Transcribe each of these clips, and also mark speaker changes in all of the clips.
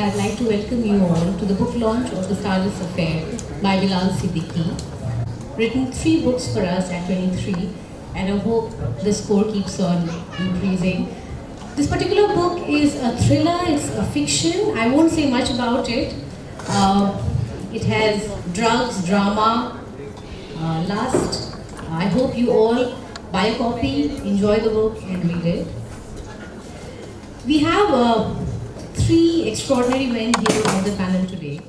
Speaker 1: I'd like to welcome you all to the book launch of The Stardust Affair by Bilal Siddiqi. Written 3 books for us at 23, and I hope the score keeps on increasing. This particular book is a thriller, it's a fiction. I won't say much about it. It has drugs, drama, lust. I hope you all buy a copy, enjoy the book and read it. We have 3 extraordinary men here on the panel today.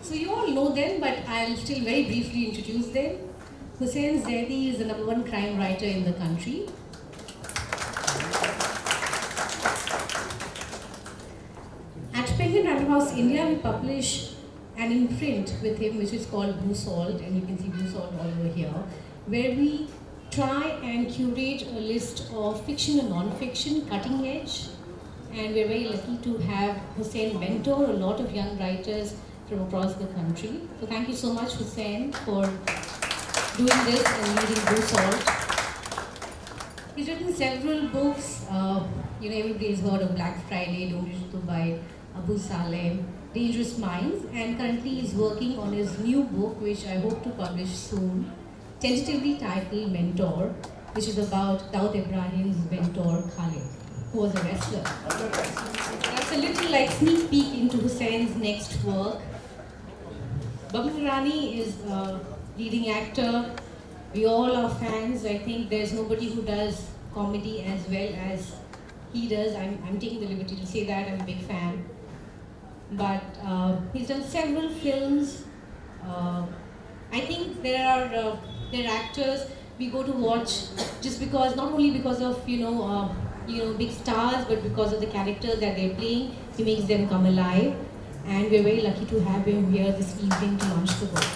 Speaker 1: So you all know them, but I'll still very briefly introduce them. Hussain Zaidi is the #1 crime writer in the country. At Penguin Random House India, we publish an imprint with him which is called Blue Salt, and you can see Blue Salt all over here, where we try and curate a list of fiction and non-fiction, cutting edge, and we're very lucky to have Hussain mentor a lot of young writers from across the country. So thank you so much, Hussain, for doing this and leading Blue Salt. He's written several books. Everybody's heard of Black Friday, Don't Reach Dubai, Abu Salem, Dangerous Minds, and currently he's working on his new book, which I hope to publish soon, tentatively titled Mentor, which is about Daud Ibrahim's mentor Khalid, who was a wrestler. That's a little like sneak peek into Hussein's next work. Boman Irani is a leading actor. We all are fans. I think there's nobody who does comedy as well as he does. I'm taking the liberty to say that. I'm a big fan. But he's done several films. I think there are actors we go to watch just because, not only because of big stars, but because of the characters that they're playing. He makes them come alive, and we're very lucky to have him here this evening to launch the book.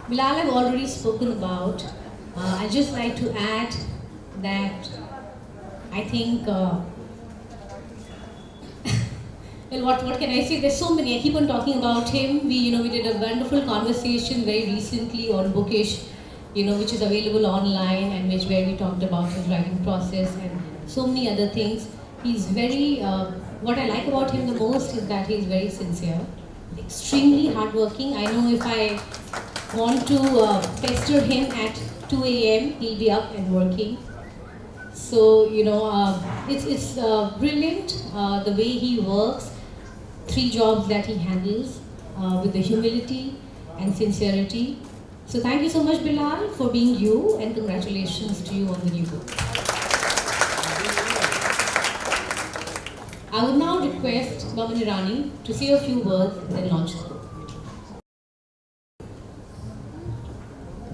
Speaker 1: Bilal, I've already spoken about. I'd just like to add that I think. Well, what can I say? There's so many. I keep on talking about him. We did a wonderful conversation very recently on Bookish, which is available online, and where we talked about his writing process and so many other things. He's very. What I like about him the most is that he's very sincere, extremely hardworking. I know if I want to pester him at 2 a.m., he'll be up and working. So it's brilliant the way he works. 3 jobs that he handles with the humility and sincerity. So thank you so much, Bilal, for being you, and congratulations to you on the new book. I would now request Boman Irani to say a few words and then launch the book.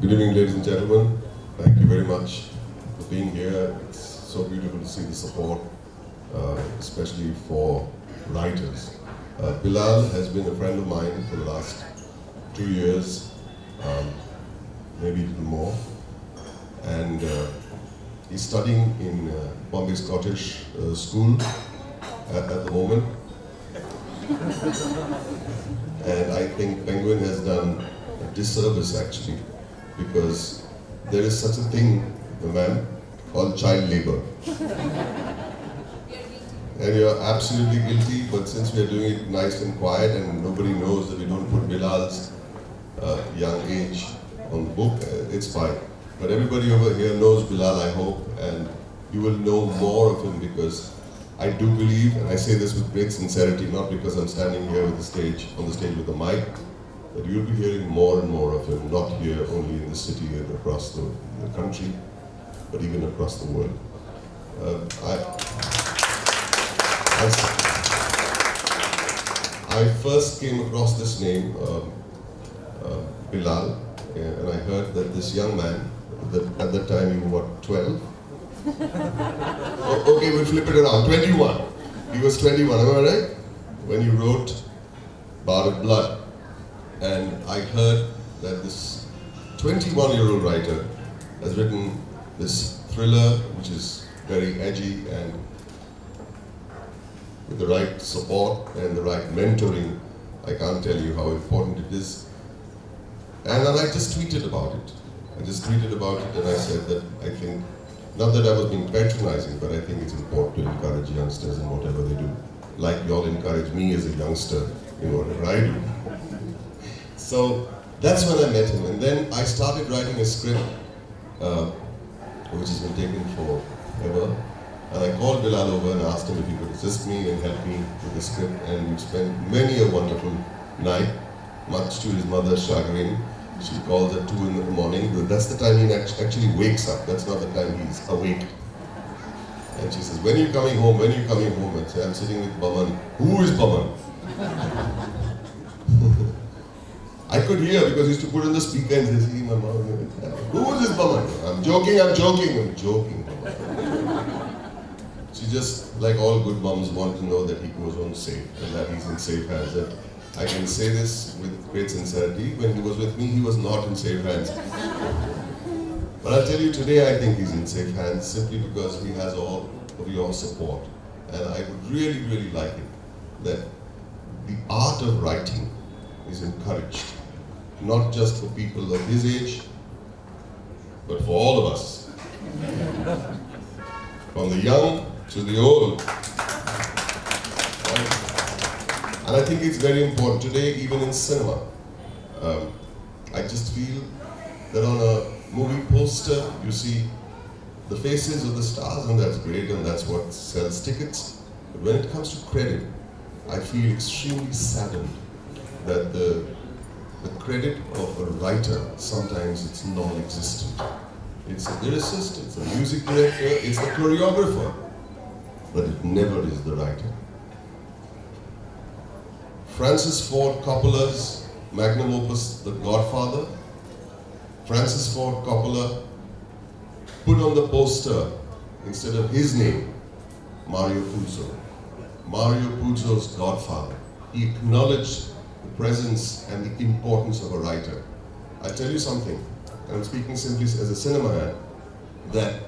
Speaker 2: Good evening, ladies and gentlemen. Thank you very much for being here. It's so beautiful to see the support, especially for writers. Bilal has been a friend of mine for the last 2 years, maybe even more. And he's studying in Bombay Scottish School at the moment. And I think Penguin has done a disservice actually, because there is such a thing, ma'am, called child labor. And you're absolutely guilty, but since we are doing it nice and quiet and nobody knows that we don't put Bilal's young age on the book, it's fine. But everybody over here knows Bilal, I hope, and you will know more of him, because I do believe, and I say this with great sincerity, not because I'm standing here on the stage with a mic, that you'll be hearing more and more of him, not here only in the city and across the country, but even across the world. I first came across this name, Bilal, and I heard that this young man, at that time you were what, 12? Okay, we'll flip it around, 21. He was 21, am I right? When you wrote Bard of Blood. And I heard that this 21-year-old writer has written this thriller, which is very edgy, and with the right support and the right mentoring, I can't tell you how important it is. And then I just tweeted about it. And I said that I think Not that I was being patronizing, but I think it's important to encourage youngsters in whatever they do. Like you all encourage me as a youngster in whatever I do. So that's when I met him. And then I started writing a script, which has been taken forever. And I called Bilal over and asked him if he could assist me and help me with the script. And we spent many a wonderful night, much to his mother's chagrin. She calls at 2 in the morning. That's the time he actually wakes up. That's not the time he's awake. And she says, when are you coming home? When are you coming home? And I say, I'm sitting with Boman. Who is Boman? I could hear because he used to put on the speaker and say, see my mom. Who is this Boman? I'm joking. She just, like all good moms, want to know that he goes home safe and that he's in safe hands. And I can say this with great sincerity. When he was with me, he was not in safe hands. But I'll tell you today, I think he's in safe hands simply because he has all of your support. And I would really, really like it that the art of writing is encouraged, not just for people of his age, but for all of us. From the young to the old. And I think it's very important today, even in cinema. I just feel that on a movie poster, you see the faces of the stars, and that's great, and that's what sells tickets. But when it comes to credit, I feel extremely saddened that the credit of a writer, sometimes it's non-existent. It's a lyricist, it's a music director, it's the choreographer, but it never is the writer. Francis Ford Coppola's magnum opus, The Godfather, Francis Ford Coppola put on the poster, instead of his name, Mario Puzo. Mario Puzo's Godfather. He acknowledged the presence and the importance of a writer. I'll tell you something, and I'm speaking simply as a cinema man, that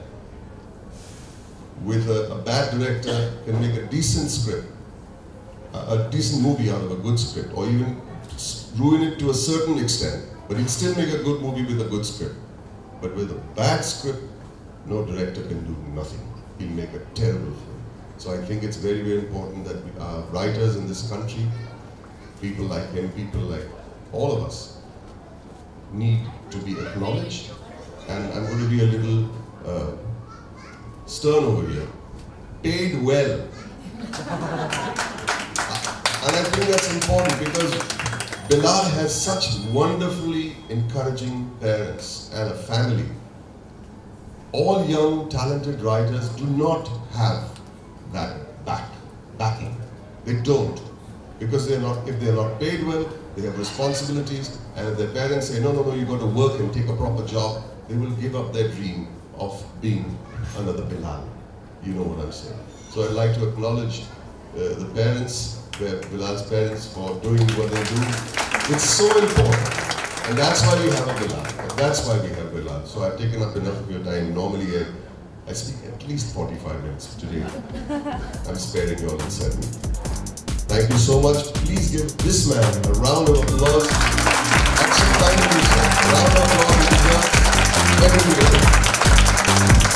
Speaker 2: with a bad director can make a decent script, a decent movie out of a good script, or even ruin it to a certain extent, but he'll still make a good movie with a good script. But with a bad script, no director can do nothing. He'll make a terrible film. So I think it's very, very important that writers in this country, people like him, people like all of us, need to be acknowledged. And I'm going to be a little stern over here. Paid well. And I think that's important because Bilal has such wonderfully encouraging parents and a family. All young, talented writers do not have that backing. They don't. Because if they're not paid well, they have responsibilities, and if their parents say, no, you got to work and take a proper job, they will give up their dream of being another Bilal. You know what I'm saying. So I'd like to acknowledge the parents, Bilal's parents, for doing what they do. It's so important. And that's why we have a Bilal. That's why we have Bilal. So I've taken up enough of your time. Normally I speak at least 45 minutes today. I'm sparing you all in 7. Thank you so much. Please give this man a round of applause. Action, thank you, sir. A round of applause. Everybody.